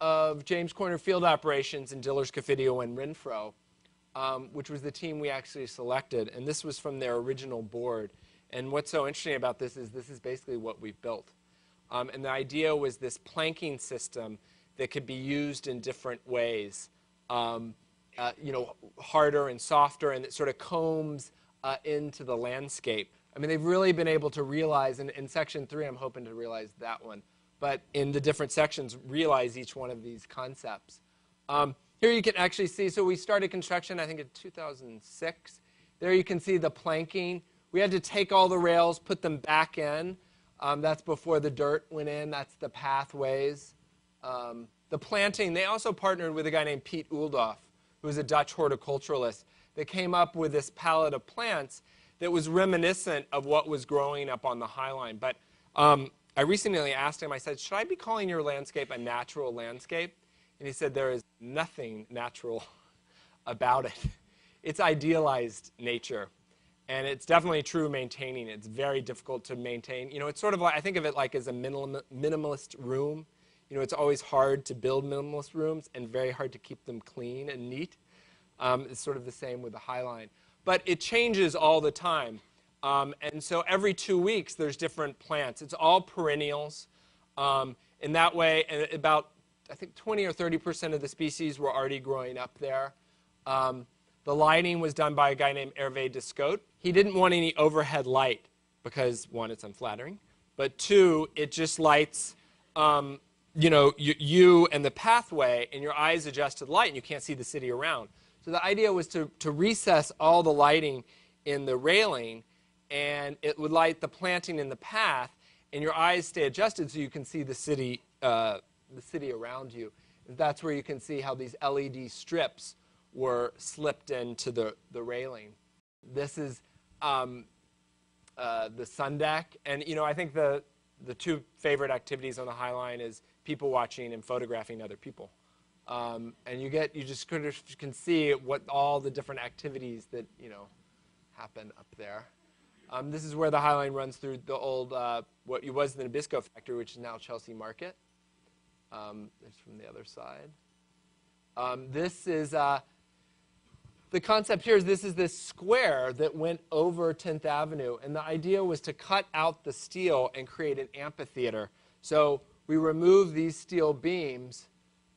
Of James Corner Field Operations in Dillers, Cofidio, and Renfro, which was the team we actually selected. And this was from their original board. And what's so interesting about this is basically what we've built. And the idea was this planking system that could be used in different ways, harder and softer, and it sort of combs into the landscape. I mean, they've really been able to realize, and in Section 3, I'm hoping to realize that one, but in the different sections, realize each one of these concepts. Here you can actually see, so we started construction, I think, in 2006. There you can see the planking. We had to take all the rails, put them back in. That's before the dirt went in. That's the pathways. The planting, they also partnered with a guy named Piet Oeldhof, who was a Dutch horticulturalist, that came up with this palette of plants that was reminiscent of what was growing up on the High Line. But I recently asked him, I said, should I be calling your landscape a natural landscape? And he said, there is nothing natural about it. It's idealized nature. And it's definitely true maintaining. It's very difficult to maintain. You know, it's sort of like, I think of it like as a minimalist room. You know, it's always hard to build minimalist rooms and very hard to keep them clean and neat. It's sort of the same with the High Line. But it changes all the time. And so every 2 weeks, there's different plants. It's all perennials. In that way, and about, I think, 20 or 30% of the species were already growing up there. The lighting was done by a guy named Hervé Descote. He didn't want any overhead light because, one, it's unflattering, but two, it just lights you and the pathway, and your eyes adjust to the light, and you can't see the city around. So the idea was to recess all the lighting in the railing, and it would light the planting in the path, and your eyes stay adjusted so you can see the city around you. That's where you can see how these LED strips were slipped into the railing. This is the sun deck, and I think the two favorite activities on the High Line is people watching and photographing other people. And you just kind of can see what all the different activities that happen up there. This is where the High Line runs through the old what was the Nabisco factory, which is now Chelsea Market. It's from the other side. This is the concept here is this is this square that went over 10th Avenue, and the idea was to cut out the steel and create an amphitheater. So we removed these steel beams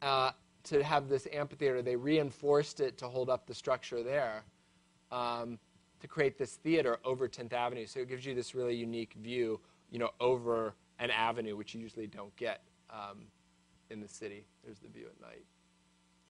to have this amphitheater. They reinforced it to hold up the structure there to create this theater over 10th Avenue. So it gives you this really unique view, over an avenue, which you usually don't get in the city. There's the view at night.